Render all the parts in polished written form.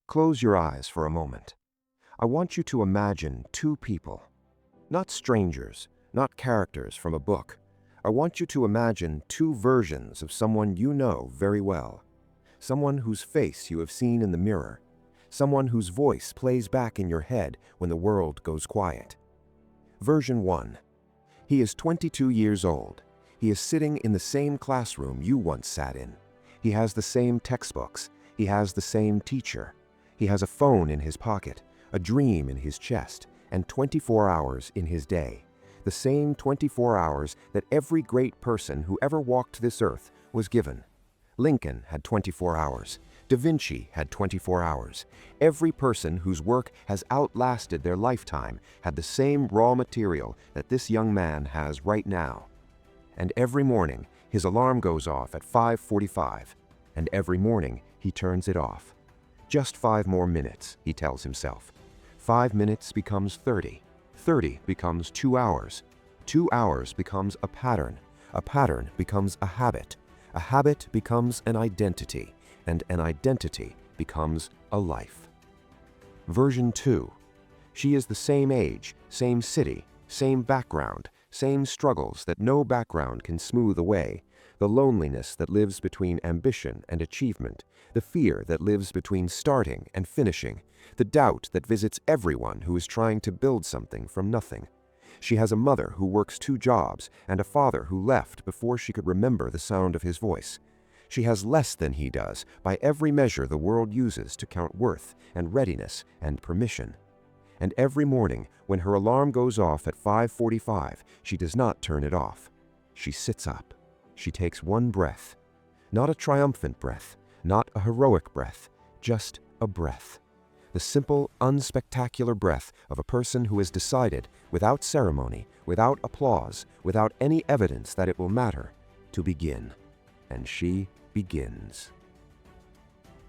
Close your eyes for a moment. I want you to imagine two people. Not strangers, not characters from a book. I want you to imagine two versions of someone you know very well. Someone whose face you have seen in the mirror. Someone whose voice plays back in your head when the world goes quiet. Version 1. He is 22 years old. He is sitting in the same classroom you once sat in. He has the same textbooks. He has the same teacher. He has a phone in his pocket, a dream in his chest, and 24 hours in his day. The same 24 hours that every great person who ever walked this earth was given. Lincoln had 24 hours. Da Vinci had 24 hours. Every person whose work has outlasted their lifetime had the same raw material that this young man has right now. And every morning, his alarm goes off at 5:45, and every morning he turns it off. Just 5 more minutes, he tells himself. 5 minutes becomes 30. 30 becomes 2 hours. 2 hours becomes a pattern. A pattern becomes a habit. A habit becomes an identity, and an identity becomes a life. Version 2. She is the same age, same city, same background, same struggles that no background can smooth away, the loneliness that lives between ambition and achievement, the fear that lives between starting and finishing, the doubt that visits everyone who is trying to build something from nothing. She has a mother who works 2 jobs and a father who left before she could remember the sound of his voice. She has less than he does by every measure the world uses to count worth and readiness and permission. And every morning, when her alarm goes off at 5:45, she does not turn it off. She sits up. She takes one breath. Not a triumphant breath, not a heroic breath, just a breath. The simple, unspectacular breath of a person who has decided, without ceremony, without applause, without any evidence that it will matter, to begin. And she begins.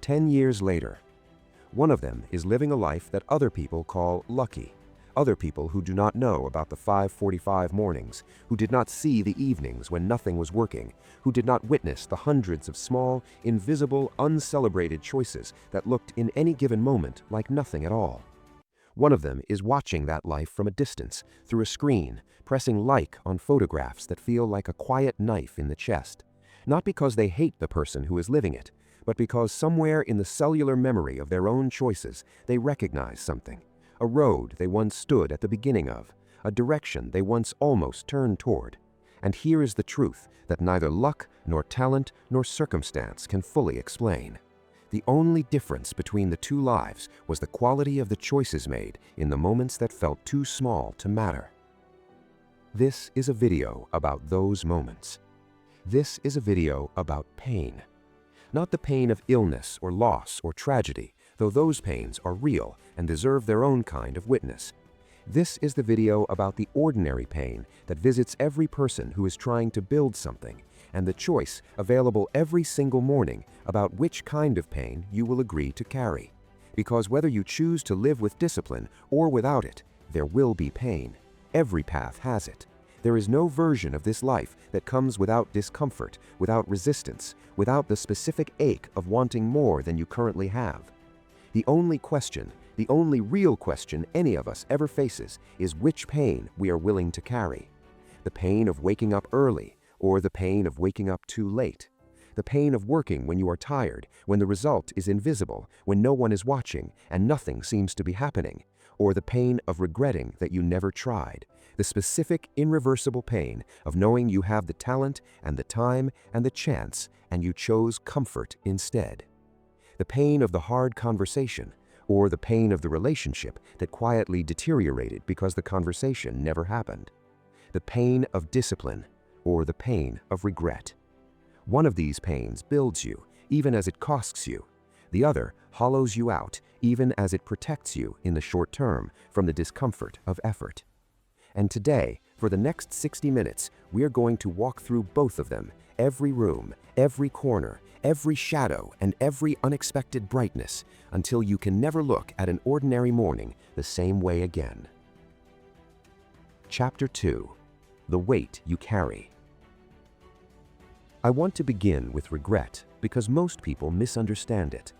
10 years later, one of them is living a life that other people call lucky. Other people who do not know about the 5:45 mornings, who did not see the evenings when nothing was working, who did not witness the hundreds of small, invisible, uncelebrated choices that looked in any given moment like nothing at all. One of them is watching that life from a distance, through a screen, pressing like on photographs that feel like a quiet knife in the chest. Not because they hate the person who is living it, but because somewhere in the cellular memory of their own choices, they recognize something. A road they once stood at the beginning of, a direction they once almost turned toward. And here is the truth that neither luck, nor talent, nor circumstance can fully explain. The only difference between the two lives was the quality of the choices made in the moments that felt too small to matter. This is a video about those moments. This is a video about pain. Not the pain of illness or loss or tragedy, though those pains are real and deserve their own kind of witness. This is the video about the ordinary pain that visits every person who is trying to build something, and the choice available every single morning about which kind of pain you will agree to carry. Because whether you choose to live with discipline or without it, there will be pain. Every path has it. There is no version of this life that comes without discomfort, without resistance, without the specific ache of wanting more than you currently have. The only question, the only real question any of us ever faces is which pain we are willing to carry. The pain of waking up early, or the pain of waking up too late. The pain of working when you are tired, when the result is invisible, when no one is watching and nothing seems to be happening. Or the pain of regretting that you never tried. The specific, irreversible pain of knowing you have the talent and the time and the chance and you chose comfort instead. The pain of the hard conversation, or the pain of the relationship that quietly deteriorated because the conversation never happened. The pain of discipline, or the pain of regret. One of these pains builds you, even as it costs you. The other hollows you out, even as it protects you in the short term from the discomfort of effort. And today, for the next 60 minutes, we are going to walk through both of them, every room, every corner, every shadow, and every unexpected brightness, until you can never look at an ordinary morning the same way again. Chapter 2. The Weight You Carry. I want to begin with regret because most people misunderstand it.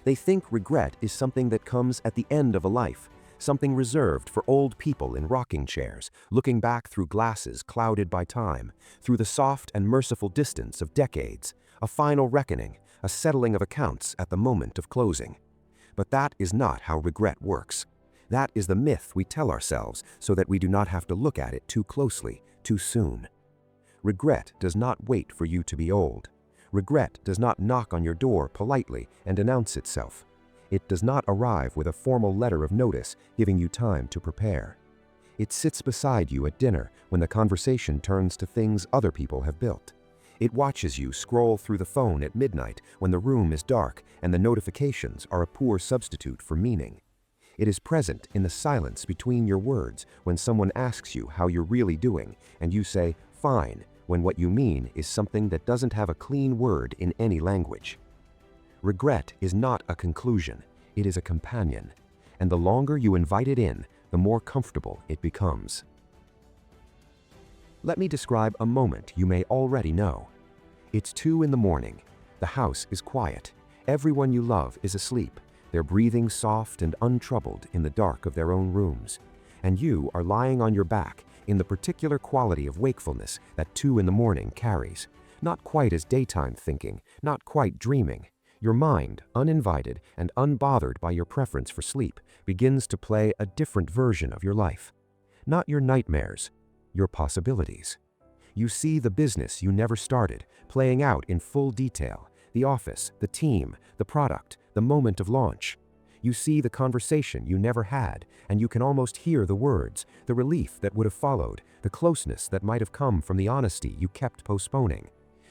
They think regret is something that comes at the end of a life, something reserved for old people in rocking chairs, looking back through glasses clouded by time, through the soft and merciful distance of decades, a final reckoning, a settling of accounts at the moment of closing. But that is not how regret works. That is the myth we tell ourselves so that we do not have to look at it too closely, too soon. Regret does not wait for you to be old. Regret does not knock on your door politely and announce itself. It does not arrive with a formal letter of notice giving you time to prepare. It sits beside you at dinner when the conversation turns to things other people have built. It watches you scroll through the phone at midnight when the room is dark and the notifications are a poor substitute for meaning. It is present in the silence between your words when someone asks you how you're really doing and you say, "Fine," when what you mean is something that doesn't have a clean word in any language. Regret is not a conclusion, it is a companion, and the longer you invite it in, the more comfortable it becomes. Let me describe a moment you may already know. It's 2 in the morning. The house is quiet. Everyone you love is asleep, their breathing soft and untroubled in the dark of their own rooms. And you are lying on your back in the particular quality of wakefulness that 2 in the morning carries. Not quite as daytime thinking, not quite dreaming. Your mind, uninvited and unbothered by your preference for sleep, begins to play a different version of your life. Not your nightmares, your possibilities. You see the business you never started, playing out in full detail, the office, the team, the product, the moment of launch. You see the conversation you never had, and you can almost hear the words, the relief that would have followed, the closeness that might have come from the honesty you kept postponing.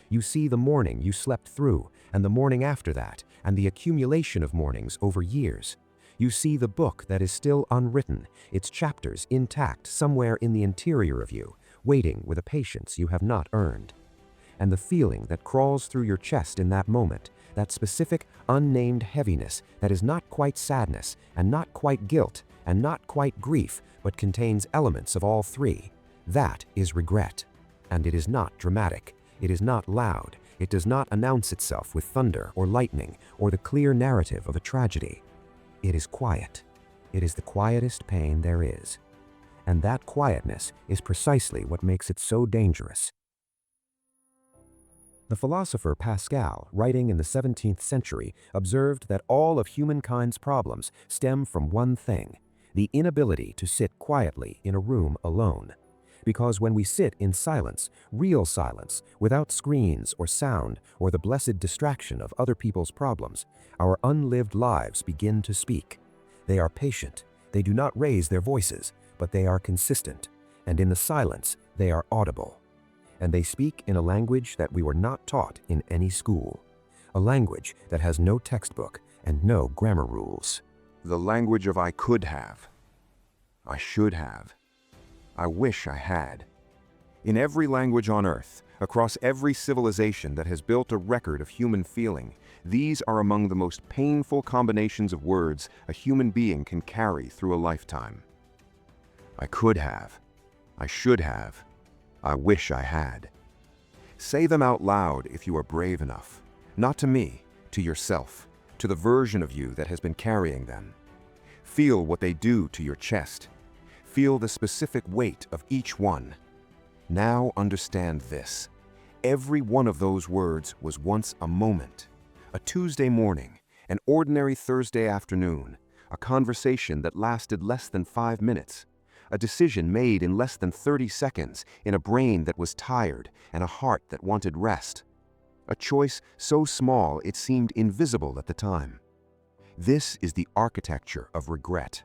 You see the morning you slept through, and the morning after that, and the accumulation of mornings over years. You see the book that is still unwritten, its chapters intact somewhere in the interior of you, waiting with a patience you have not earned. And the feeling that crawls through your chest in that moment, that specific, unnamed heaviness that is not quite sadness, and not quite guilt, and not quite grief, but contains elements of all three, that is regret. And it is not dramatic. It is not loud. It does not announce itself with thunder or lightning or the clear narrative of a tragedy. It is quiet. It is the quietest pain there is. And that quietness is precisely what makes it so dangerous. The philosopher Pascal, writing in the 17th century, observed that all of humankind's problems stem from one thing, the inability to sit quietly in a room alone. Because when we sit in silence, real silence, without screens or sound or the blessed distraction of other people's problems, our unlived lives begin to speak. They are patient. They do not raise their voices, but they are consistent. And in the silence, they are audible. And they speak in a language that we were not taught in any school. A language that has no textbook and no grammar rules. The language of I could have. I should have. I wish I had. In every language on earth, across every civilization that has built a record of human feeling, these are among the most painful combinations of words a human being can carry through a lifetime. I could have. I should have. I wish I had. Say them out loud if you are brave enough. Not to me, to yourself, to the version of you that has been carrying them. Feel what they do to your chest. Feel the specific weight of each one. Now understand this. Every one of those words was once a moment. A Tuesday morning, an ordinary Thursday afternoon, a conversation that lasted less than 5 minutes, a decision made in less than 30 seconds in a brain that was tired and a heart that wanted rest. A choice so small it seemed invisible at the time. This is the architecture of regret.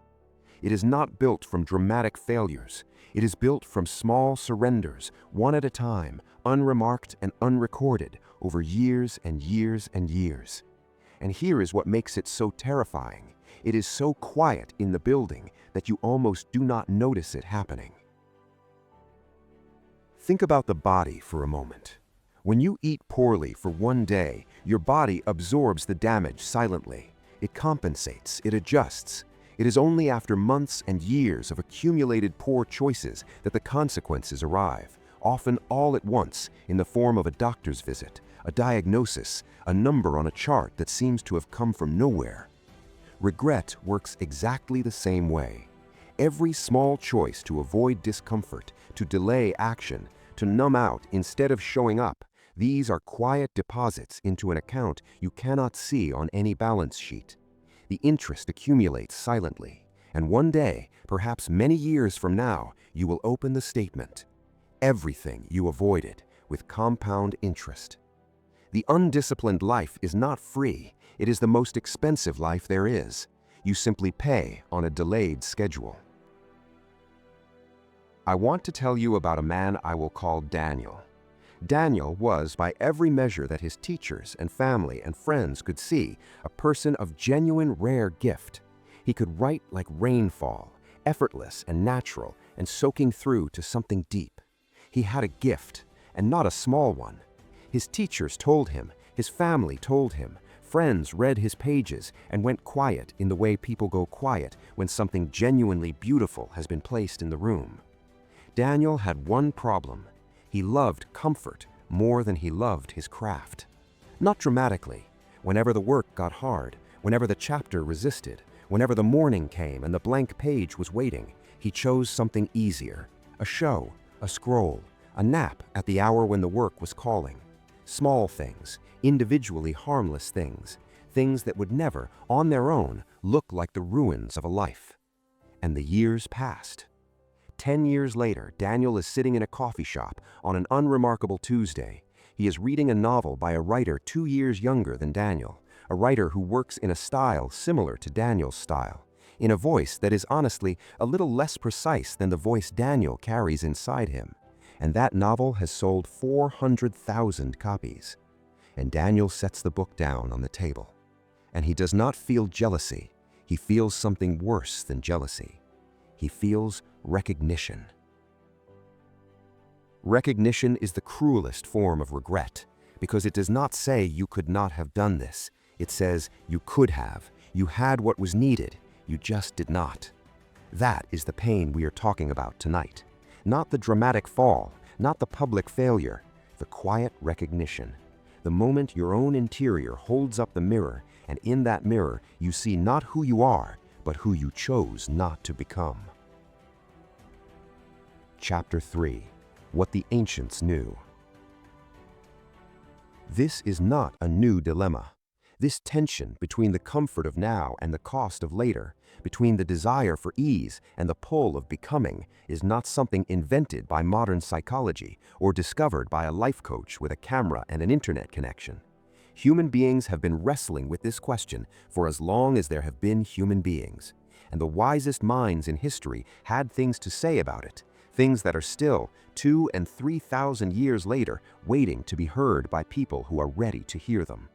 It is not built from dramatic failures. It is built from small surrenders, one at a time, unremarked and unrecorded, over years and years and years. And here is what makes it so terrifying. It is so quiet in the building that you almost do not notice it happening. Think about the body for a moment. When you eat poorly for one day, your body absorbs the damage silently. It compensates, it adjusts. It is only after months and years of accumulated poor choices that the consequences arrive, often all at once in the form of a doctor's visit, a diagnosis, a number on a chart that seems to have come from nowhere. Regret works exactly the same way. Every small choice to avoid discomfort, to delay action, to numb out instead of showing up, these are quiet deposits into an account you cannot see on any balance sheet. The interest accumulates silently, and one day, perhaps many years from now, you will open the statement, "Everything you avoided," with compound interest. The undisciplined life is not free. It is the most expensive life there is. You simply pay on a delayed schedule. I want to tell you about a man I will call Daniel. Daniel was, by every measure that his teachers and family and friends could see, a person of genuine rare gift. He could write like rainfall, effortless and natural, and soaking through to something deep. He had a gift, and not a small one. His teachers told him, his family told him, friends read his pages and went quiet in the way people go quiet when something genuinely beautiful has been placed in the room. Daniel had one problem. He loved comfort more than he loved his craft. Not dramatically. Whenever the work got hard, whenever the chapter resisted, whenever the morning came and the blank page was waiting, he chose something easier. A show, a scroll, a nap at the hour when the work was calling. Small things, individually harmless things, things that would never, on their own, look like the ruins of a life. And the years passed. 10 years later, Daniel is sitting in a coffee shop on an unremarkable Tuesday. He is reading a novel by a writer 2 years younger than Daniel, a writer who works in a style similar to Daniel's style, in a voice that is honestly a little less precise than the voice Daniel carries inside him. And that novel has sold 400,000 copies. And Daniel sets the book down on the table. And he does not feel jealousy. He feels something worse than jealousy. He feels recognition. Recognition is the cruelest form of regret, because it does not say you could not have done this. It says you could have. You had what was needed. You just did not. That is the pain we are talking about tonight. Not the dramatic fall, not the public failure, the quiet recognition. The moment your own interior holds up the mirror, and in that mirror you see not who you are, but who you chose not to become. Chapter 3. What the Ancients Knew. This is not a new dilemma. This tension between the comfort of now and the cost of later, between the desire for ease and the pull of becoming, is not something invented by modern psychology or discovered by a life coach with a camera and an internet connection. Human beings have been wrestling with this question for as long as there have been human beings, and the wisest minds in history had things to say about it, things that are still 2,000 and 3,000 years later waiting to be heard by people who are ready to hear them.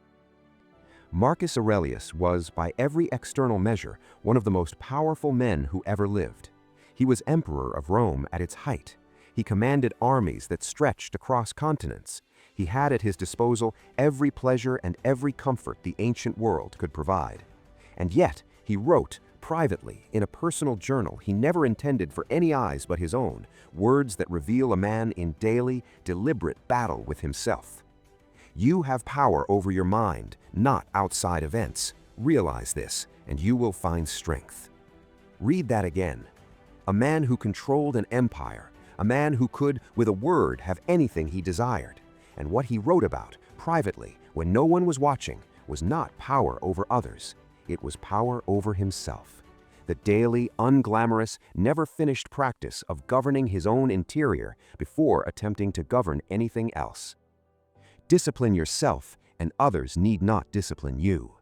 Marcus Aurelius was, by every external measure, one of the most powerful men who ever lived. He was emperor of Rome at its height. He commanded armies that stretched across continents. He had at his disposal every pleasure and every comfort the ancient world could provide. And yet, he wrote, privately, in a personal journal he never intended for any eyes but his own, words that reveal a man in daily, deliberate battle with himself. You have power over your mind, not outside events. Realize this, and you will find strength. Read that again. A man who controlled an empire, a man who could, with a word, have anything he desired. And what he wrote about, privately, when no one was watching, was not power over others. It was power over himself. The daily, unglamorous, never-finished practice of governing his own interior before attempting to govern anything else. Discipline yourself, and others need not discipline you.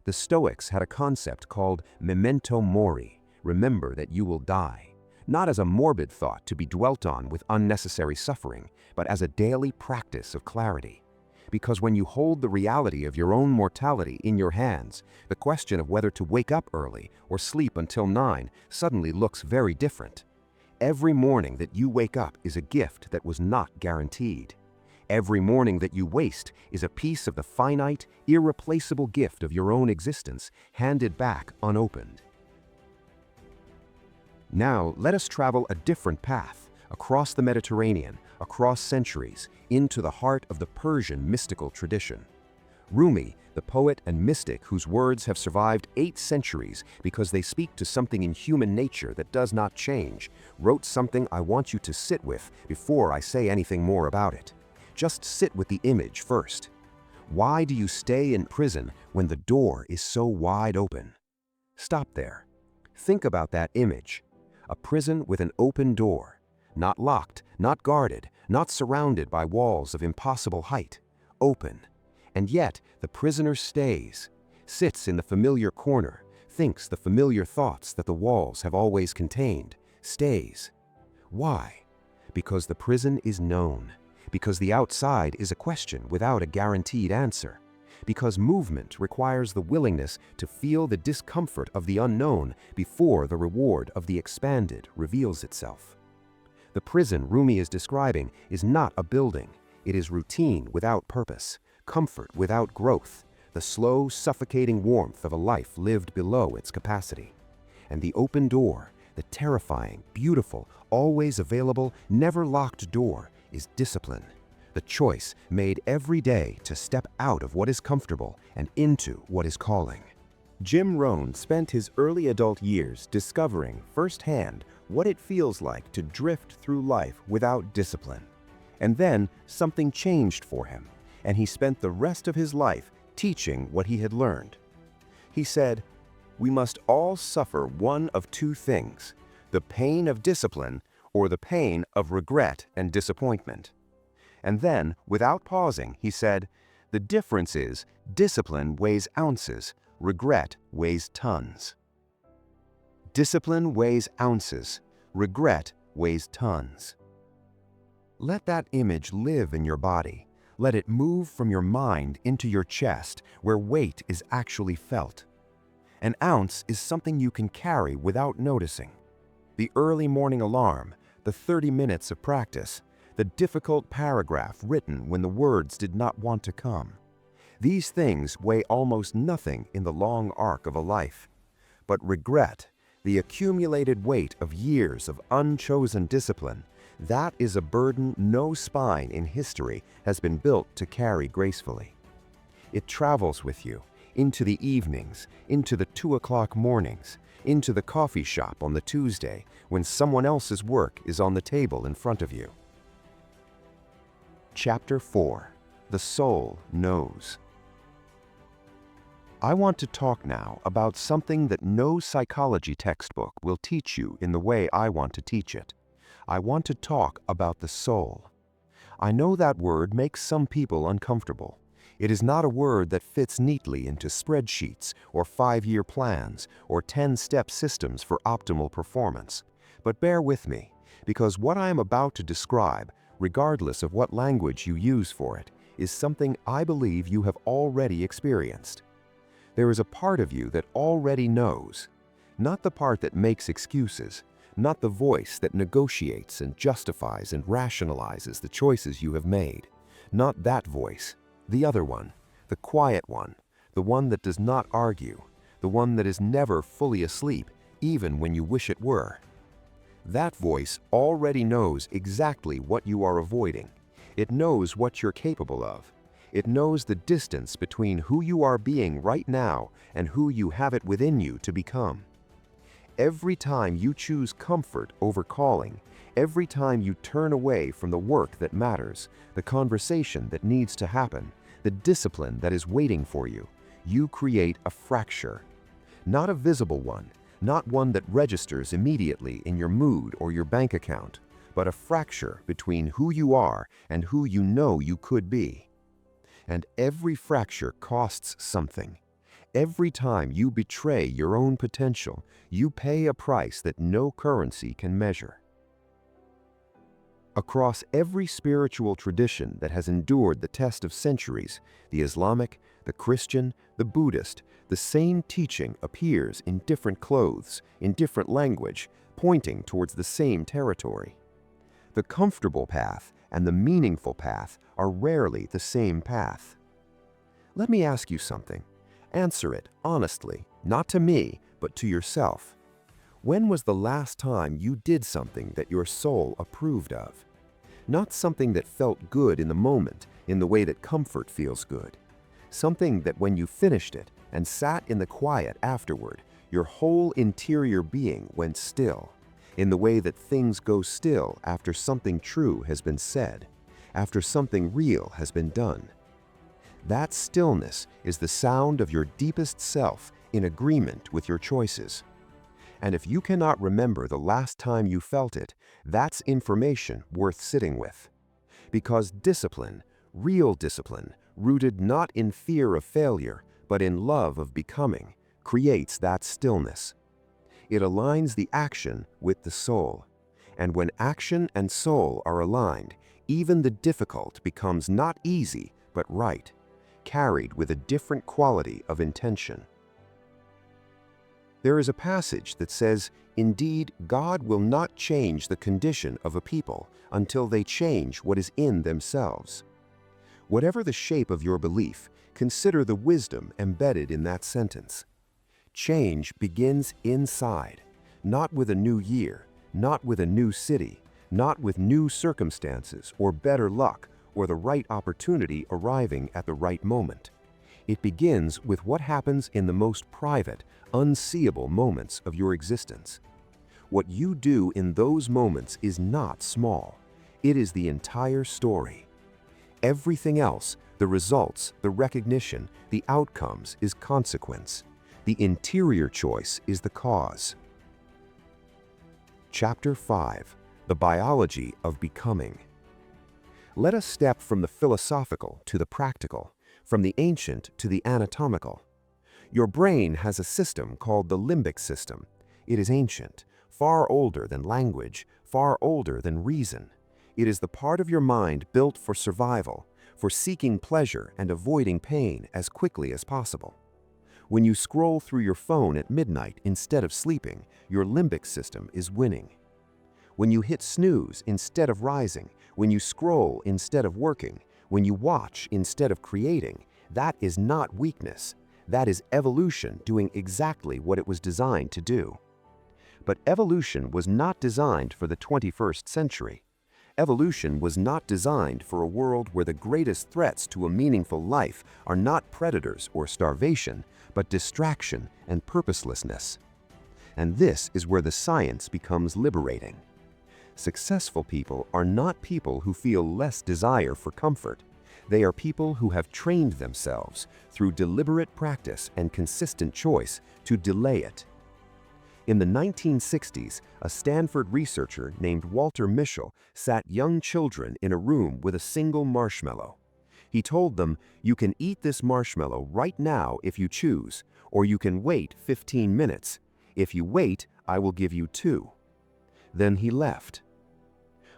The Stoics had a concept called memento mori, remember that you will die, not as a morbid thought to be dwelt on with unnecessary suffering, but as a daily practice of clarity. Because when you hold the reality of your own mortality in your hands, the question of whether to wake up early or sleep until 9 suddenly looks very different. Every morning that you wake up is a gift that was not guaranteed. Every morning that you waste is a piece of the finite, irreplaceable gift of your own existence, handed back unopened. Now let us travel a different path, across the Mediterranean, across centuries, into the heart of the Persian mystical tradition. Rumi, the poet and mystic whose words have survived 8 centuries because they speak to something in human nature that does not change, wrote something I want you to sit with before I say anything more about it. Just sit with the image first. Why do you stay in prison when the door is so wide open? Stop there. Think about that image. A prison with an open door. Not locked, not guarded, not surrounded by walls of impossible height. Open. And yet, the prisoner stays, sits in the familiar corner, thinks the familiar thoughts that the walls have always contained, stays. Why? Because the prison is known. Because the outside is a question without a guaranteed answer. Because movement requires the willingness to feel the discomfort of the unknown before the reward of the expanded reveals itself. The prison Rumi is describing is not a building. It is routine without purpose, comfort without growth, the slow, suffocating warmth of a life lived below its capacity. And the open door, the terrifying, beautiful, always available, never locked door, is discipline. The choice made every day to step out of what is comfortable and into what is calling. Rohn spent his early adult years discovering firsthand what it feels like to drift through life without discipline. And then something changed for him, and he spent the rest of his life teaching what he had learned. He said, "We must all suffer one of 2 things, the pain of discipline or the pain of regret and disappointment." And then, without pausing, he said, "The difference is discipline weighs ounces, regret weighs tons." Discipline weighs ounces, regret weighs tons. Let that image live in your body. Let it move from your mind into your chest, where weight is actually felt. An ounce is something you can carry without noticing. The early morning alarm, the 30 minutes of practice, the difficult paragraph written when the words did not want to come. These things weigh almost nothing in the long arc of a life. But regret, the accumulated weight of years of unchosen discipline, that is a burden no spine in history has been built to carry gracefully. It travels with you into the evenings, into the 2 o'clock mornings, into the coffee shop on the Tuesday when someone else's work is on the table in front of you. Chapter 4. The Soul Knows. I want to talk now about something that no psychology textbook will teach you in the way I want to teach it. I want to talk about the soul. I know that word makes some people uncomfortable. It is not a word that fits neatly into spreadsheets or 5-year plans or 10-step systems for optimal performance. But bear with me, because what I am about to describe, regardless of what language you use for it, is something I believe you have already experienced. There is a part of you that already knows, not the part that makes excuses, not the voice that negotiates and justifies and rationalizes the choices you have made, not that voice, the other one, the quiet one, the one that does not argue, the one that is never fully asleep, even when you wish it were. That voice already knows exactly what you are avoiding. It knows what you're capable of. It knows the distance between who you are being right now and who you have it within you to become. Every time you choose comfort over calling, every time you turn away from the work that matters, the conversation that needs to happen, the discipline that is waiting for you, you create a fracture. Not a visible one, not one that registers immediately in your mood or your bank account, but a fracture between who you are and who you know you could be. And every fracture costs something. Every time you betray your own potential, you pay a price that no currency can measure. Across every spiritual tradition that has endured the test of centuries, the Islamic, the Christian, the Buddhist, the same teaching appears in different clothes, in different language, pointing towards the same territory. The comfortable path and the meaningful path are rarely the same path. Let me ask you something. Answer it honestly, not to me, but to yourself. When was the last time you did something that your soul approved of? Not something that felt good in the moment in the way that comfort feels good. Something that when you finished it and sat in the quiet afterward, your whole interior being went still, in the way that things go still after something true has been said, after something real has been done. That stillness is the sound of your deepest self in agreement with your choices. And if you cannot remember the last time you felt it, that's information worth sitting with. Because discipline, real discipline, rooted not in fear of failure, but in love of becoming, creates that stillness. It aligns the action with the soul. And when action and soul are aligned, even the difficult becomes not easy, but right, carried with a different quality of intention. There is a passage that says, "Indeed, God will not change the condition of a people until they change what is in themselves." Whatever the shape of your belief, consider the wisdom embedded in that sentence. Change begins inside, not with a new year, not with a new city, not with new circumstances or better luck or the right opportunity arriving at the right moment. It begins with what happens in the most private, unseeable moments of your existence. What you do in those moments is not small. It is the entire story. Everything else, the results, the recognition, the outcomes, is consequence. The interior choice is the cause. Chapter 5. The Biology of Becoming. Let us step from the philosophical to the practical, from the ancient to the anatomical. Your brain has a system called the limbic system. It is ancient, far older than language, far older than reason. It is the part of your mind built for survival, for seeking pleasure and avoiding pain as quickly as possible. When you scroll through your phone at midnight instead of sleeping, your limbic system is winning. When you hit snooze instead of rising, when you scroll instead of working, when you watch instead of creating, that is not weakness. That is evolution doing exactly what it was designed to do. But evolution was not designed for the 21st century. Evolution was not designed for a world where the greatest threats to a meaningful life are not predators or starvation, but distraction and purposelessness. And this is where the science becomes liberating. Successful people are not people who feel less desire for comfort. They are people who have trained themselves through deliberate practice and consistent choice to delay it. In the 1960s, a Stanford researcher named Walter Mischel sat young children in a room with a single marshmallow. He told them, "You can eat this marshmallow right now if you choose, or you can wait 15 minutes. If you wait, I will give you 2." Then he left.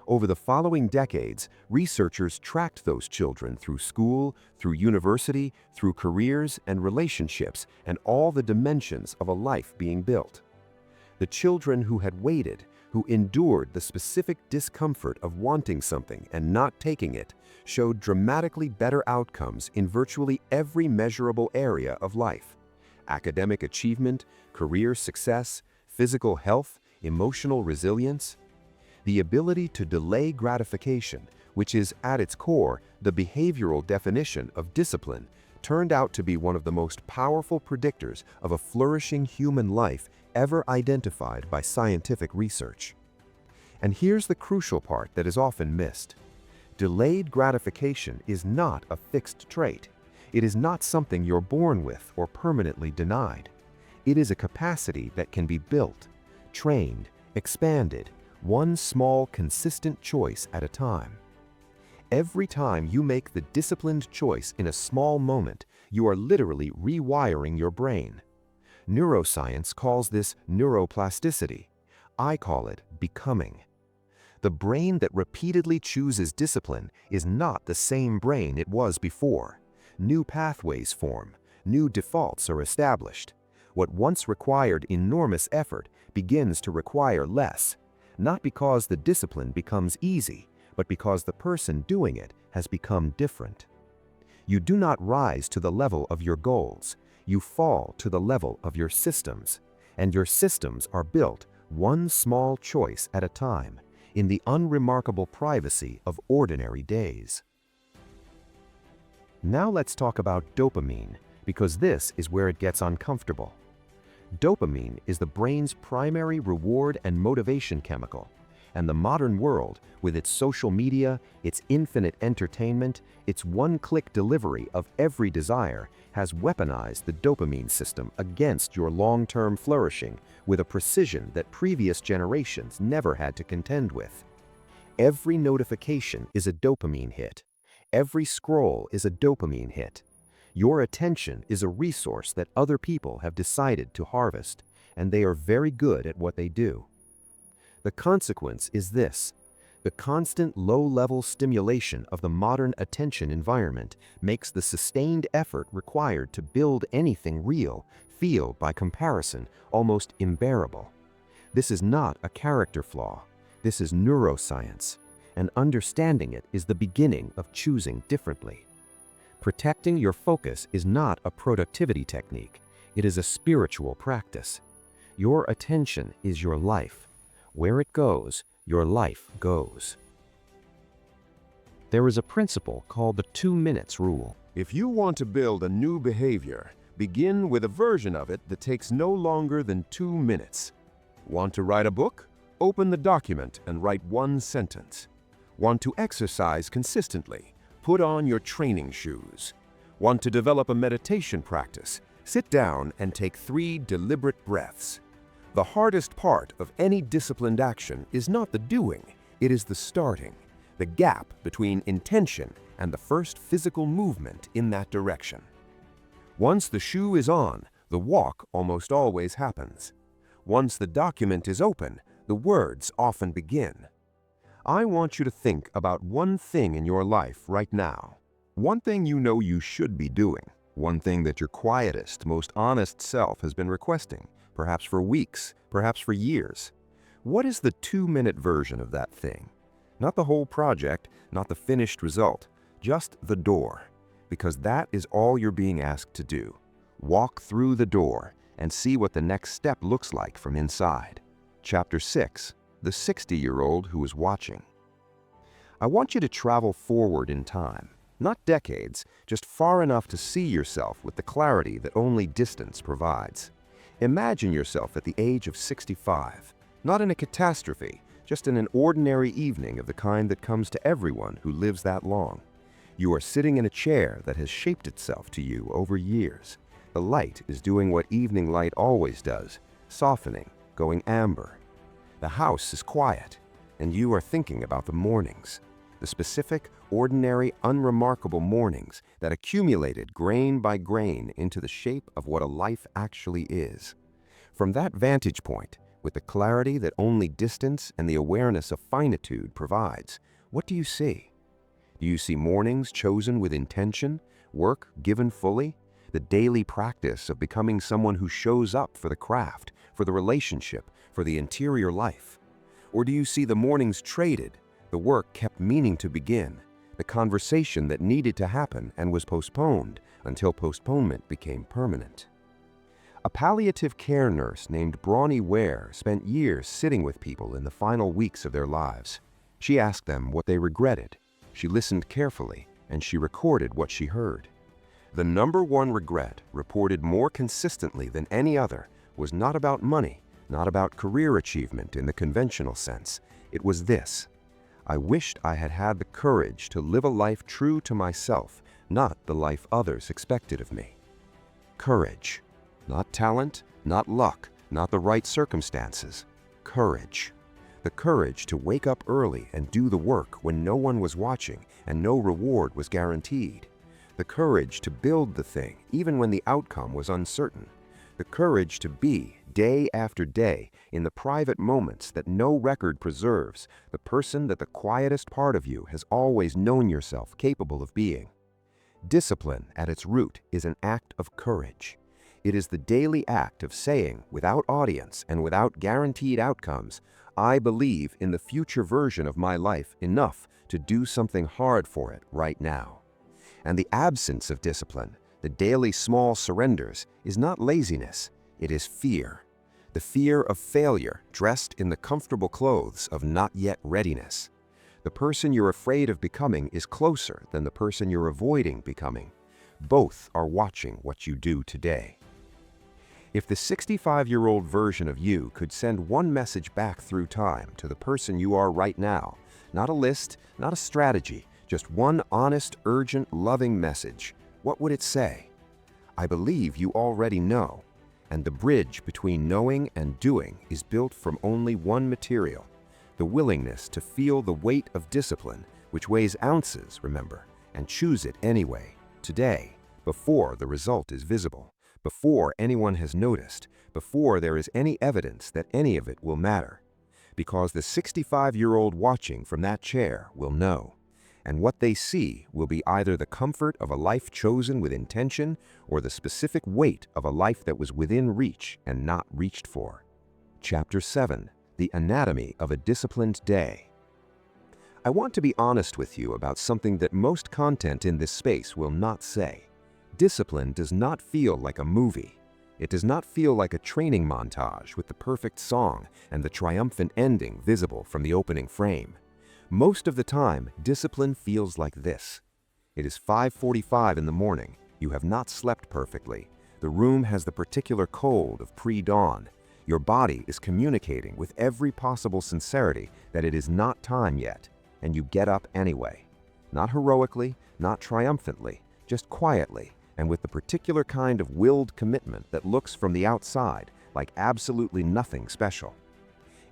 Over the following decades, researchers tracked those children through school, through university, through careers and relationships, and all the dimensions of a life being built. The children who had waited, who endured the specific discomfort of wanting something and not taking it, showed dramatically better outcomes in virtually every measurable area of life: academic achievement, career success, physical health, emotional resilience. The ability to delay gratification, which is at its core the behavioral definition of discipline, turned out to be one of the most powerful predictors of a flourishing human life ever identified by scientific research. And here's the crucial part that is often missed. Delayed gratification is not a fixed trait. It is not something you're born with or permanently denied. It is a capacity that can be built, trained, expanded, one small, consistent choice at a time. Every time you make the disciplined choice in a small moment, you are literally rewiring your brain. Neuroscience calls this neuroplasticity. I call it becoming. The brain that repeatedly chooses discipline is not the same brain it was before. New pathways form, new defaults are established. What once required enormous effort begins to require less, not because the discipline becomes easy, but because the person doing it has become different. You do not rise to the level of your goals. You fall to the level of your systems, and your systems are built one small choice at a time, in the unremarkable privacy of ordinary days. Now let's talk about dopamine, because this is where it gets uncomfortable. Dopamine is the brain's primary reward and motivation chemical, and the modern world, with its social media, its infinite entertainment, its one-click delivery of every desire, has weaponized the dopamine system against your long-term flourishing with a precision that previous generations never had to contend with. Every notification is a dopamine hit. Every scroll is a dopamine hit. Your attention is a resource that other people have decided to harvest, and they are very good at what they do. The consequence is this: the constant low-level stimulation of the modern attention environment makes the sustained effort required to build anything real feel, by comparison, almost unbearable. This is not a character flaw. This is neuroscience, and understanding it is the beginning of choosing differently. Protecting your focus is not a productivity technique. It is a spiritual practice. Your attention is your life. Where it goes, your life goes. There is a principle called the 2 minutes rule. If you want to build a new behavior, begin with a version of it that takes no longer than 2 minutes. Want to write a book? Open the document and write 1 sentence. Want to exercise consistently? Put on your training shoes. Want to develop a meditation practice? Sit down and take 3 deliberate breaths. The hardest part of any disciplined action is not the doing, it is the starting, the gap between intention and the first physical movement in that direction. Once the shoe is on, the walk almost always happens. Once the document is open, the words often begin. I want you to think about one thing in your life right now. One thing you know you should be doing. One thing that your quietest, most honest self has been requesting, perhaps for weeks, perhaps for years. What is the 2-minute version of that thing? Not the whole project, not the finished result, just the door. Because that is all you're being asked to do. Walk through the door and see what the next step looks like from inside. Chapter 6. The 60-year-old who is watching. I want you to travel forward in time, not decades, just far enough to see yourself with the clarity that only distance provides. Imagine yourself at the age of 65, not in a catastrophe, just in an ordinary evening of the kind that comes to everyone who lives that long. You are sitting in a chair that has shaped itself to you over years. The light is doing what evening light always does, softening, going amber. The house is quiet, and you are thinking about the mornings, the specific, ordinary, unremarkable mornings that accumulated grain by grain into the shape of what a life actually is. From that vantage point, with the clarity that only distance and the awareness of finitude provides, what do you see? Do you see mornings chosen with intention, work given fully, the daily practice of becoming someone who shows up for the craft, for the relationship, for the interior life? Or do you see the mornings traded, the work kept meaning to begin, the conversation that needed to happen and was postponed until postponement became permanent? A palliative care nurse named Bronnie Ware spent years sitting with people in the final weeks of their lives. She asked them what they regretted. She listened carefully, and she recorded what she heard. The #1 regret, reported more consistently than any other, was not about money, not about career achievement in the conventional sense. It was this: I wished I had had the courage to live a life true to myself, not the life others expected of me. Courage. Not talent, not luck, not the right circumstances. Courage. The courage to wake up early and do the work when no one was watching and no reward was guaranteed. The courage to build the thing even when the outcome was uncertain. The courage to be, day after day, in the private moments that no record preserves, the person that the quietest part of you has always known yourself capable of being. Discipline, at its root, is an act of courage. It is the daily act of saying, without audience and without guaranteed outcomes, I believe in the future version of my life enough to do something hard for it right now. And the absence of discipline, the daily small surrenders, is not laziness, it is fear. the fear of failure dressed in the comfortable clothes of not yet readiness. The person you're afraid of becoming is closer than the person you're avoiding becoming. Both are watching what you do today. If the 65-year-old version of you could send one message back through time to the person you are right now, not a list, not a strategy, just one honest, urgent, loving message, what would it say? I believe you already know, and the bridge between knowing and doing is built from only one material: the willingness to feel the weight of discipline, which weighs ounces, remember, and choose it anyway, today, before the result is visible, before anyone has noticed, before there is any evidence that any of it will matter. Because the 65-year-old watching from that chair will know, and what they see will be either the comfort of a life chosen with intention or the specific weight of a life that was within reach and not reached for. Chapter 7. The Anatomy of a Disciplined Day. I want to be honest with you about something that most content in this space will not say. Discipline does not feel like a movie. It does not feel like a training montage with the perfect song and the triumphant ending visible from the opening frame. Most of the time, discipline feels like this. It is 5:45 in the morning. You have not slept perfectly. The room has the particular cold of pre-dawn. Your body is communicating with every possible sincerity that it is not time yet, and you get up anyway. Not heroically, not triumphantly, just quietly, and with the particular kind of willed commitment that looks from the outside like absolutely nothing special.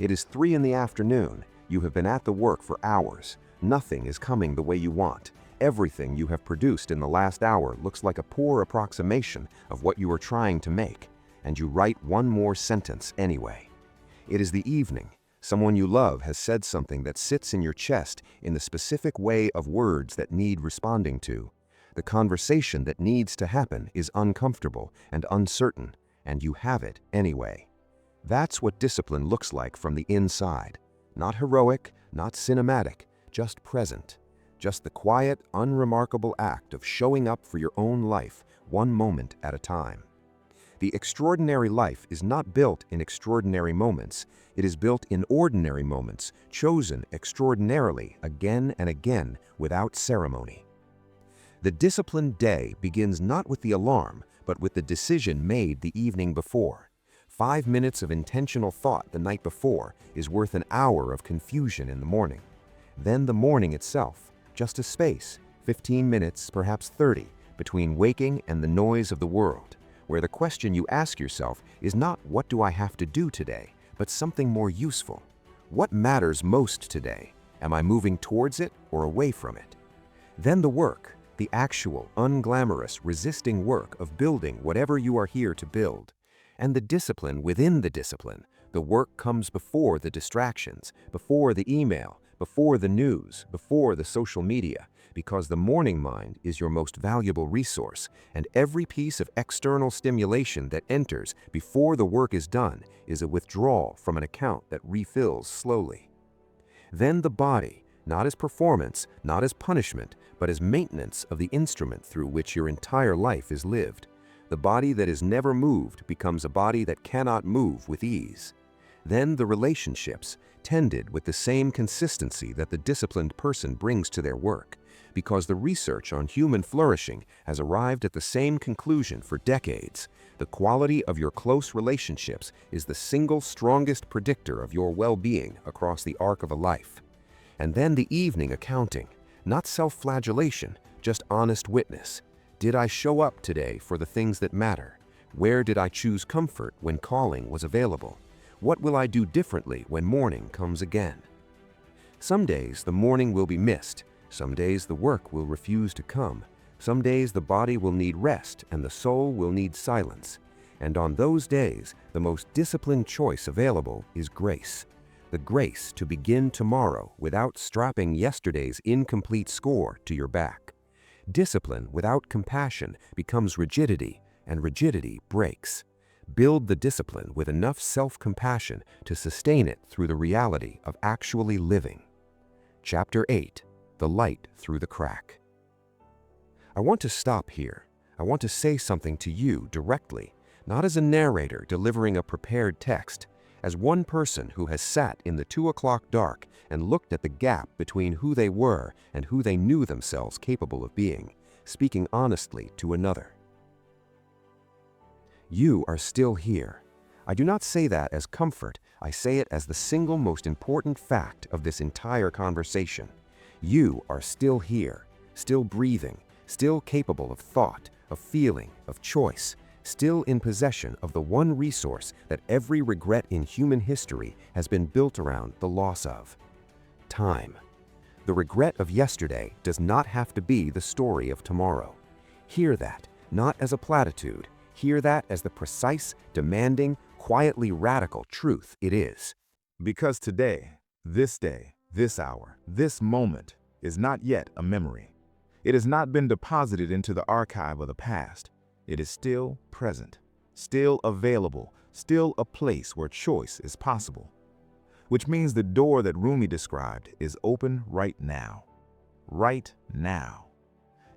It is 3 in the afternoon. You have been at the work for hours. Nothing is coming the way you want. Everything you have produced in the last hour looks like a poor approximation of what you are trying to make, and you write one more sentence anyway. It is the evening. Someone you love has said something that sits in your chest in the specific way of words that need responding to. The conversation that needs to happen is uncomfortable and uncertain, and you have it anyway. That's what discipline looks like from the inside. Not heroic, not cinematic, just present. Just the quiet, unremarkable act of showing up for your own life, one moment at a time. The extraordinary life is not built in extraordinary moments. It is built in ordinary moments, chosen extraordinarily again and again without ceremony. The disciplined day begins not with the alarm, but with the decision made the evening before. 5 minutes of intentional thought the night before is worth an hour of confusion in the morning. Then the morning itself, just a space, 15 minutes, perhaps 30, between waking and the noise of the world, where the question you ask yourself is not what do I have to do today, but something more useful. What matters most today? Am I moving towards it or away from it? Then the work, the actual, unglamorous, resisting work of building whatever you are here to build. And the discipline within the discipline. The work comes before the distractions, before the email, before the news, before the social media, because the morning mind is your most valuable resource, and every piece of external stimulation that enters before the work is done is a withdrawal from an account that refills slowly. Then the body, not as performance, not as punishment, but as maintenance of the instrument through which your entire life is lived. The body that is never moved becomes a body that cannot move with ease. Then the relationships, tended with the same consistency that the disciplined person brings to their work, because the research on human flourishing has arrived at the same conclusion for decades. The quality of your close relationships is the single strongest predictor of your well-being across the arc of a life. And then the evening accounting, not self-flagellation, just honest witness. Did I show up today for the things that matter? Where did I choose comfort when calling was available? What will I do differently when morning comes again? Some days the morning will be missed. Some days the work will refuse to come. Some days the body will need rest and the soul will need silence. And on those days, the most disciplined choice available is grace. The grace to begin tomorrow without strapping yesterday's incomplete score to your back. Discipline without compassion becomes rigidity, and rigidity breaks. Build the discipline with enough self-compassion to sustain it through the reality of actually living. Chapter 8. The Light Through the Crack. I want to stop here. I want to say something to you directly, not as a narrator delivering a prepared text, as one person who has sat in the 2 o'clock dark and looked at the gap between who they were and who they knew themselves capable of being, speaking honestly to another. You are still here. I do not say that as comfort, I say it as the single most important fact of this entire conversation. You are still here, still breathing, still capable of thought, of feeling, of choice, still in possession of the one resource that every regret in human history has been built around the loss of: time. The regret of yesterday does not have to be the story of tomorrow. Hear that, not as a platitude. Hear that as the precise, demanding, quietly radical truth it is. Because today, this hour, this moment is not yet a memory. It has not been deposited into the archive of the past. It is still present, still available, still a place where choice is possible. Which means the door that Rumi described is open right now. Right now.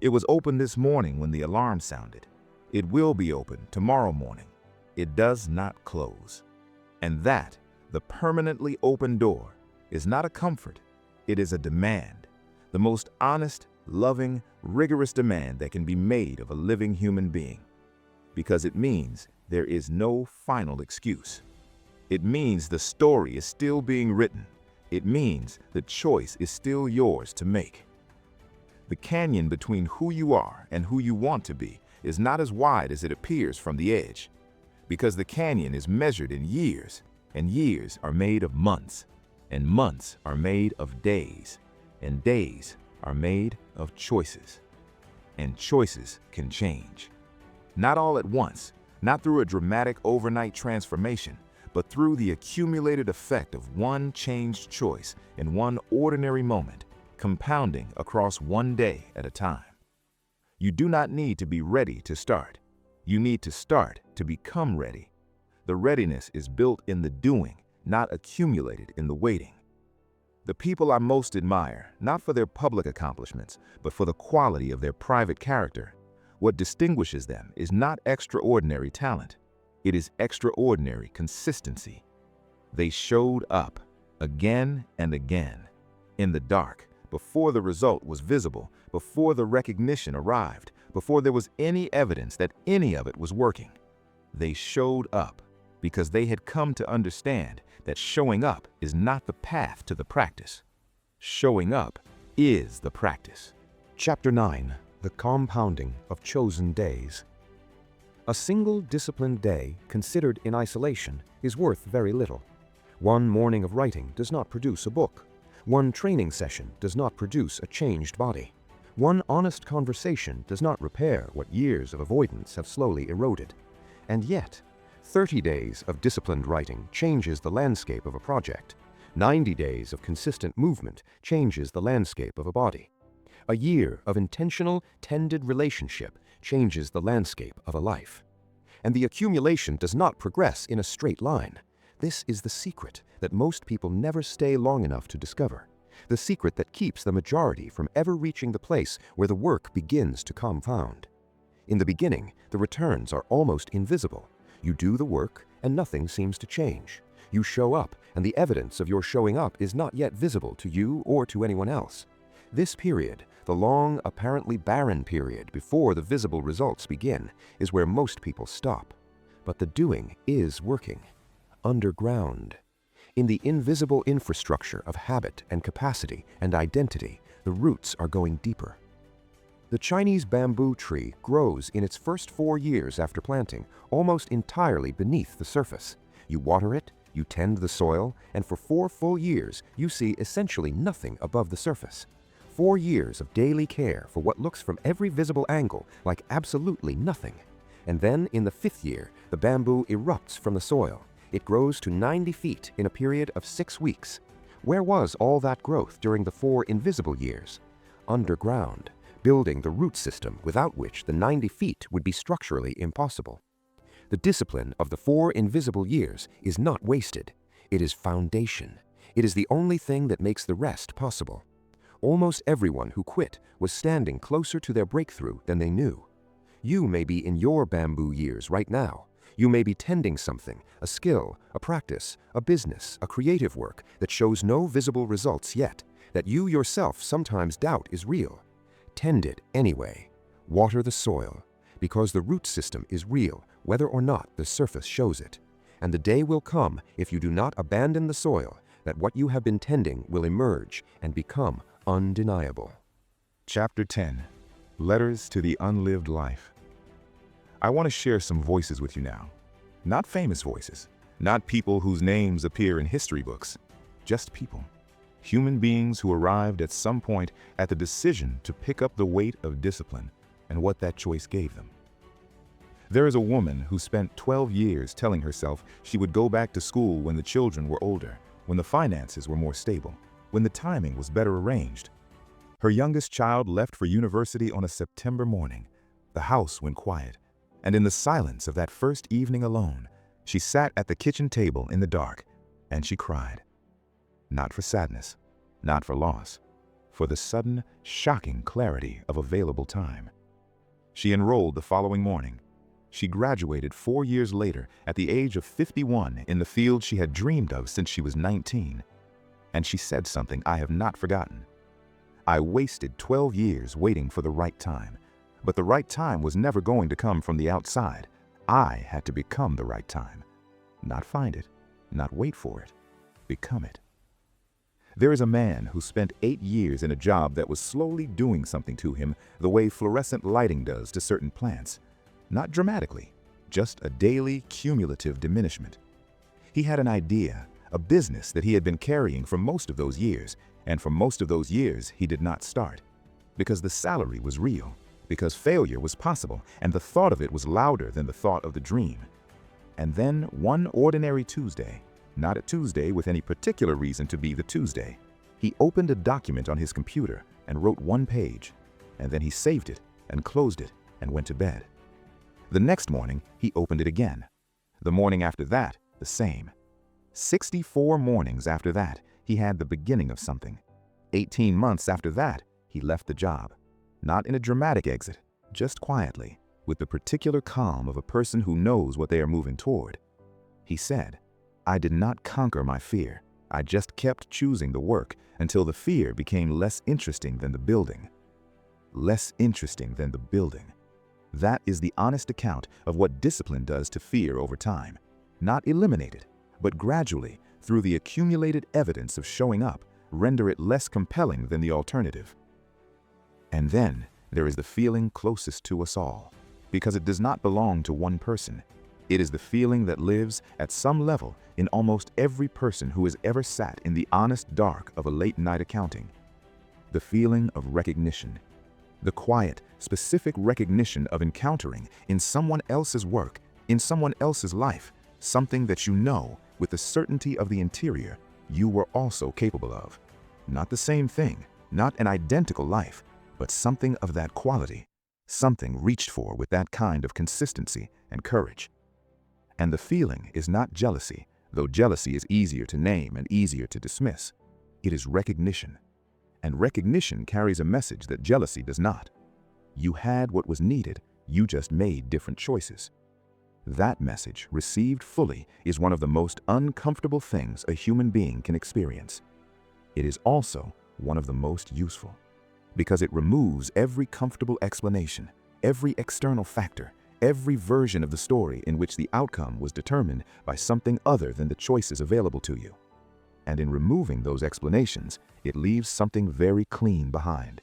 It was open this morning when the alarm sounded. It will be open tomorrow morning. It does not close. And that, the permanently open door, is not a comfort. It is a demand. The most honest, loving, rigorous demand that can be made of a living human being. Because it means there is no final excuse. It means the story is still being written. It means the choice is still yours to make. The canyon between who you are and who you want to be is not as wide as it appears from the edge, because the canyon is measured in years, and years are made of months, and months are made of days, and days are made of choices. And choices can change. Not all at once, not through a dramatic overnight transformation, but through the accumulated effect of one changed choice in one ordinary moment, compounding across one day at a time. You do not need to be ready to start. You need to start to become ready. The readiness is built in the doing, not accumulated in the waiting. The people I most admire, not for their public accomplishments, but for the quality of their private character. What distinguishes them is not extraordinary talent. It is extraordinary consistency. They showed up again and again, in the dark, before the result was visible, before the recognition arrived, before there was any evidence that any of it was working. They showed up because they had come to understand that showing up is not the path to the practice. Showing up is the practice. Chapter 9. The Compounding of Chosen Days. A single disciplined day, considered in isolation, is worth very little. One morning of writing does not produce a book. One training session does not produce a changed body. One honest conversation does not repair what years of avoidance have slowly eroded. And yet, 30 days of disciplined writing changes the landscape of a project. 90 days of consistent movement changes the landscape of a body. A year of intentional, tended relationship changes the landscape of a life. And the accumulation does not progress in a straight line. This is the secret that most people never stay long enough to discover. The secret that keeps the majority from ever reaching the place where the work begins to compound. In the beginning, the returns are almost invisible. You do the work, and nothing seems to change. You show up, and the evidence of your showing up is not yet visible to you or to anyone else. This period, the long, apparently barren period before the visible results begin, is where most people stop. But the doing is working. Underground. In the invisible infrastructure of habit and capacity and identity, the roots are going deeper. The Chinese bamboo tree grows in its first 4 years after planting, almost entirely beneath the surface. You water it, you tend the soil, and for 4 full years, you see essentially nothing above the surface. 4 years of daily care for what looks from every visible angle like absolutely nothing. And then in the 5th year, the bamboo erupts from the soil. It grows to 90 feet in a period of 6 weeks. Where was all that growth during the 4 invisible years? Underground, building the root system without which the 90 feet would be structurally impossible. The discipline of the 4 invisible years is not wasted. It is foundation. It is the only thing that makes the rest possible. Almost everyone who quit was standing closer to their breakthrough than they knew. You may be in your bamboo years right now. You may be tending something, a skill, a practice, a business, a creative work that shows no visible results yet, that you yourself sometimes doubt is real. Tend it anyway. Water the soil, because the root system is real, whether or not the surface shows it. And the day will come, if you do not abandon the soil, that what you have been tending will emerge and become undeniable. Chapter 10. Letters to the Unlived Life. I want to share some voices with you now. Not famous voices, not people whose names appear in history books, just people. Human beings who arrived at some point at the decision to pick up the weight of discipline and what that choice gave them. There is a woman who spent 12 years telling herself she would go back to school when the children were older, when the finances were more stable, when the timing was better arranged. Her youngest child left for university on a September morning. The house went quiet, and in the silence of that first evening alone, she sat at the kitchen table in the dark, and she cried. Not for sadness, not for loss, for the sudden, shocking clarity of available time. She enrolled the following morning. She graduated 4 years later at the age of 51 in the field she had dreamed of since she was 19. And she said something I have not forgotten. I wasted 12 years waiting for the right time, but the right time was never going to come from the outside. I had to become the right time. Not find it, not wait for it, become it. There is a man who spent 8 years in a job that was slowly doing something to him the way fluorescent lighting does to certain plants. Not dramatically, just a daily cumulative diminishment. He had an idea, a business that he had been carrying for most of those years, and for most of those years he did not start. Because the salary was real, because failure was possible, and the thought of it was louder than the thought of the dream. And then one ordinary Tuesday, not a Tuesday with any particular reason to be the Tuesday, he opened a document on his computer and wrote 1 page, and then he saved it and closed it and went to bed. The next morning, he opened it again. The morning after that, the same. 64 mornings after that, he had the beginning of something. 18 months after that, he left the job. Not in a dramatic exit, just quietly, with the particular calm of a person who knows what they are moving toward. He said, I did not conquer my fear. I just kept choosing the work until the fear became less interesting than the building. Less interesting than the building. That is the honest account of what discipline does to fear over time. Not eliminate it, but gradually, through the accumulated evidence of showing up, render it less compelling than the alternative. And then there is the feeling closest to us all, because it does not belong to one person. It is the feeling that lives at some level in almost every person who has ever sat in the honest dark of a late-night accounting. The feeling of recognition. The quiet, specific recognition of encountering in someone else's work, in someone else's life, something that you know with the certainty of the interior you were also capable of. Not the same thing, not an identical life, but something of that quality, something reached for with that kind of consistency and courage. And the feeling is not jealousy, though jealousy is easier to name and easier to dismiss. It is recognition. And recognition carries a message that jealousy does not. You had what was needed, you just made different choices. That message, received fully, is one of the most uncomfortable things a human being can experience. It is also one of the most useful, because it removes every comfortable explanation, every external factor, every version of the story in which the outcome was determined by something other than the choices available to you. And in removing those explanations, it leaves something very clean behind.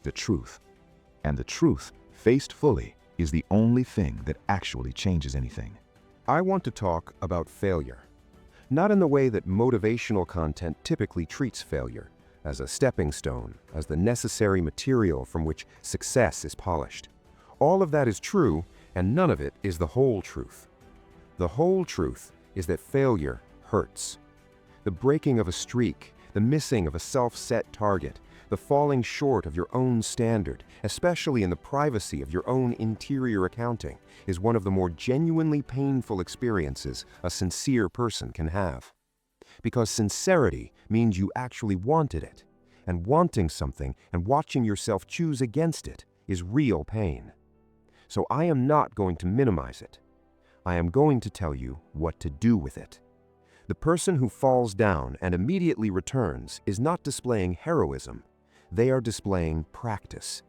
The truth. And the truth, faced fully, is the only thing that actually changes anything. I want to talk about failure. Not in the way that motivational content typically treats failure, as a stepping stone, as the necessary material from which success is polished. All of that is true, and none of it is the whole truth. The whole truth is that failure hurts. The breaking of a streak, the missing of a self-set target, the falling short of your own standard, especially in the privacy of your own interior accounting, is one of the more genuinely painful experiences a sincere person can have. Because sincerity means you actually wanted it, and wanting something and watching yourself choose against it is real pain. So I am not going to minimize it. I am going to tell you what to do with it. The person who falls down and immediately returns is not displaying heroism. They are displaying practice.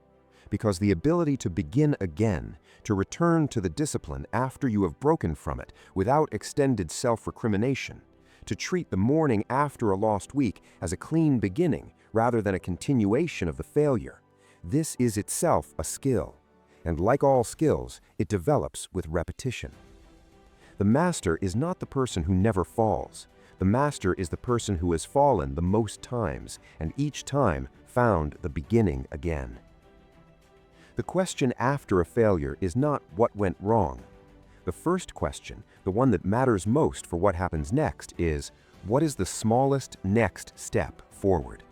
Because the ability to begin again, to return to the discipline after you have broken from it without extended self-recrimination, to treat the morning after a lost week as a clean beginning rather than a continuation of the failure, this is itself a skill. And like all skills, it develops with repetition. The master is not the person who never falls. The master is the person who has fallen the most times and each time found the beginning again. The question after a failure is not what went wrong. The first question, the one that matters most for what happens next, is what is the smallest next step forward?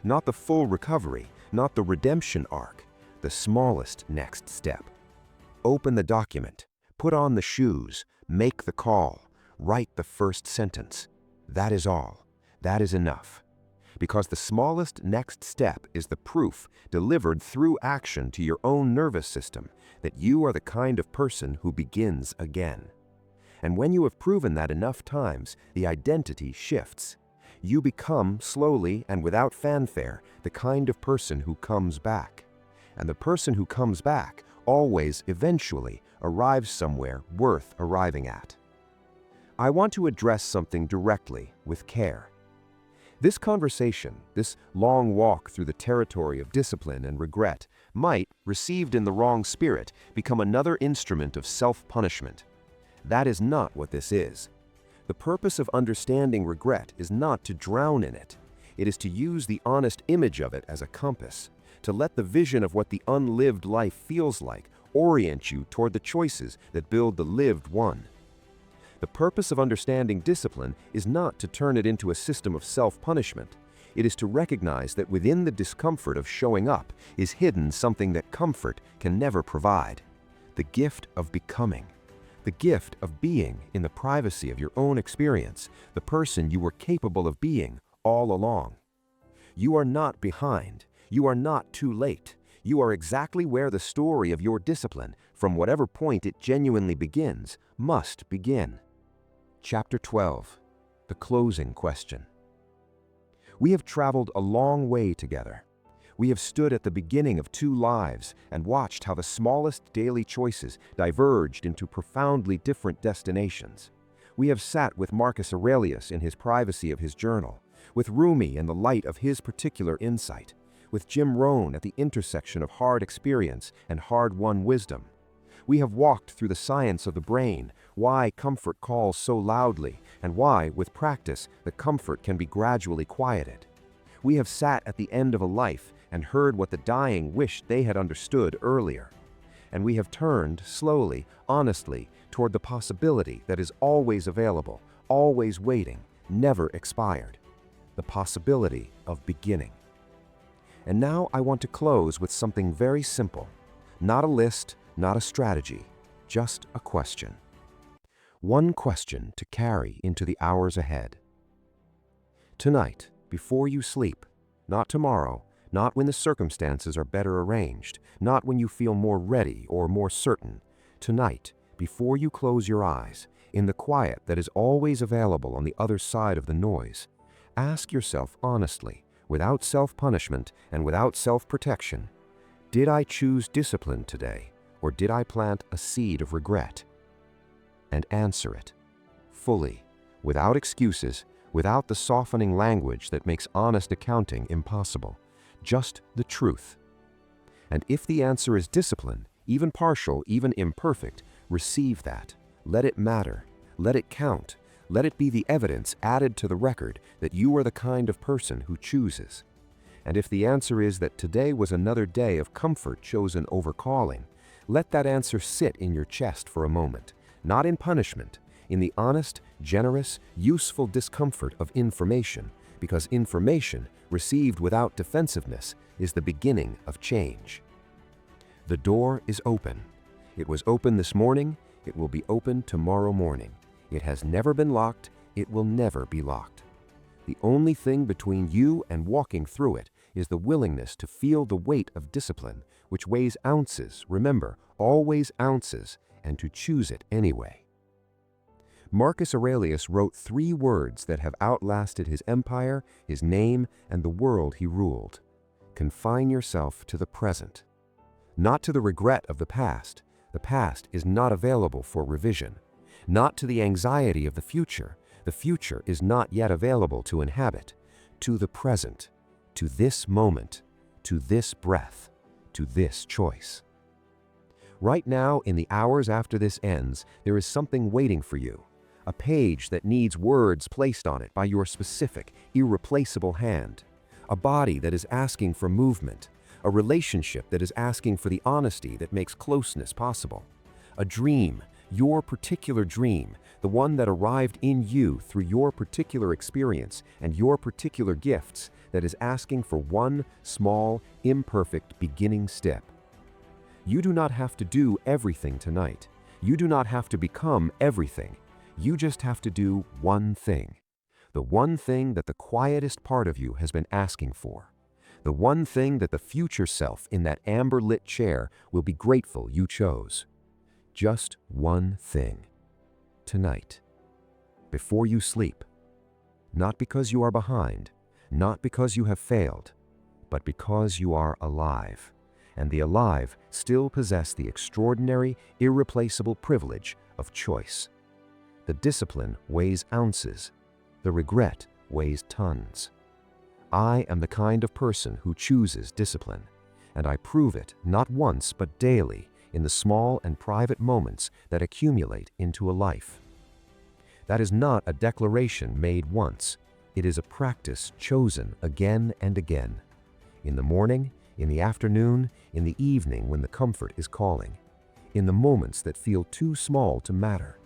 Not the full recovery, not the redemption arc, the smallest next step. Open the document, put on the shoes, make the call, write the first sentence. That is all. That is enough. Because the smallest next step is the proof delivered through action to your own nervous system that you are the kind of person who begins again. And when you have proven that enough times, the identity shifts. You become, slowly and without fanfare, the kind of person who comes back. And the person who comes back always, eventually, arrives somewhere worth arriving at. I want to address something directly, with care. This conversation, this long walk through the territory of discipline and regret, might, received in the wrong spirit, become another instrument of self-punishment. That is not what this is. The purpose of understanding regret is not to drown in it. It is to use the honest image of it as a compass, to let the vision of what the unlived life feels like orient you toward the choices that build the lived one. The purpose of understanding discipline is not to turn it into a system of self-punishment. It is to recognize that within the discomfort of showing up is hidden something that comfort can never provide. The gift of becoming. The gift of being in the privacy of your own experience, the person you were capable of being all along. You are not behind. You are not too late. You are exactly where the story of your discipline, from whatever point it genuinely begins, must begin. Chapter 12. The closing question. We have traveled a long way together. We have stood at the beginning of two lives and watched how the smallest daily choices diverged into profoundly different destinations. We have sat with Marcus Aurelius in his privacy of his journal, with Rumi in the light of his particular insight, with Jim Rohn at the intersection of hard experience and hard-won wisdom. We have walked through the science of the brain, why comfort calls so loudly, and why, with practice, the comfort can be gradually quieted. We have sat at the end of a life and heard what the dying wished they had understood earlier. And we have turned, slowly, honestly, toward the possibility that is always available, always waiting, never expired. The possibility of beginning. And now I want to close with something very simple. Not a list, not a strategy, just a question. One question to carry into the hours ahead. Tonight, before you sleep, not tomorrow, not when the circumstances are better arranged, not when you feel more ready or more certain. Tonight, before you close your eyes, in the quiet that is always available on the other side of the noise, ask yourself honestly, without self-punishment and without self-protection, did I choose discipline today, or did I plant a seed of regret? And answer it, fully, without excuses, without the softening language that makes honest accounting impossible, just the truth. And if the answer is discipline, even partial, even imperfect, receive that. Let it matter. Let it count. Let it be the evidence added to the record that you are the kind of person who chooses. And if the answer is that today was another day of comfort chosen over calling, let that answer sit in your chest for a moment, not in punishment, in the honest, generous, useful discomfort of information, because information, received without defensiveness, is the beginning of change. The door is open. It was open this morning. It will be open tomorrow morning. It has never been locked. It will never be locked. The only thing between you and walking through it is the willingness to feel the weight of discipline, which weighs ounces, remember, always ounces, and to choose it anyway. Marcus Aurelius wrote 3 words that have outlasted his empire, his name, and the world he ruled. Confine yourself to the present. Not to the regret of the past is not available for revision. Not to the anxiety of the future is not yet available to inhabit. To the present, to this moment, to this breath, to this choice. Right now, in the hours after this ends, there is something waiting for you. A page that needs words placed on it by your specific, irreplaceable hand. A body that is asking for movement. A relationship that is asking for the honesty that makes closeness possible. A dream, your particular dream, the one that arrived in you through your particular experience and your particular gifts, that is asking for one small, imperfect beginning step. You do not have to do everything tonight. You do not have to become everything. You just have to do one thing. The one thing that the quietest part of you has been asking for. The one thing that the future self in that amber-lit chair will be grateful you chose. Just one thing. Tonight. Before you sleep. Not because you are behind, not because you have failed, but because you are alive. And the alive still possess the extraordinary, irreplaceable privilege of choice. The discipline weighs ounces. The regret weighs tons. I am the kind of person who chooses discipline, and I prove it not once but daily in the small and private moments that accumulate into a life. That is not a declaration made once. It is a practice chosen again and again. In the morning, in the afternoon, in the evening when the comfort is calling. In the moments that feel too small to matter,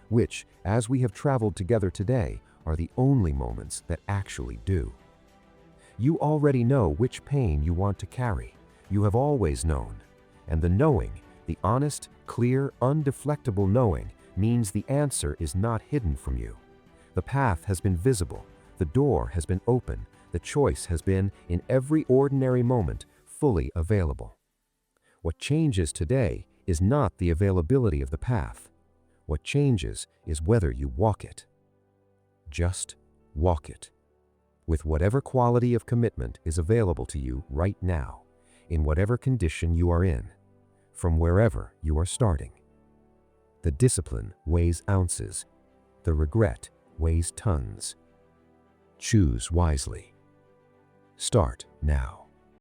which, as we have traveled together today, are the only moments that actually do. You already know which pain you want to carry. You have always known. And the knowing, the honest, clear, undeflectable knowing, means the answer is not hidden from you. The path has been visible. The door has been open. The choice has been, in every ordinary moment, fully available. What changes today is not the availability of the path. What changes is whether you walk it. Just walk it. With whatever quality of commitment is available to you right now, in whatever condition you are in, from wherever you are starting. The discipline weighs ounces. The regret weighs tons. Choose wisely. Start now.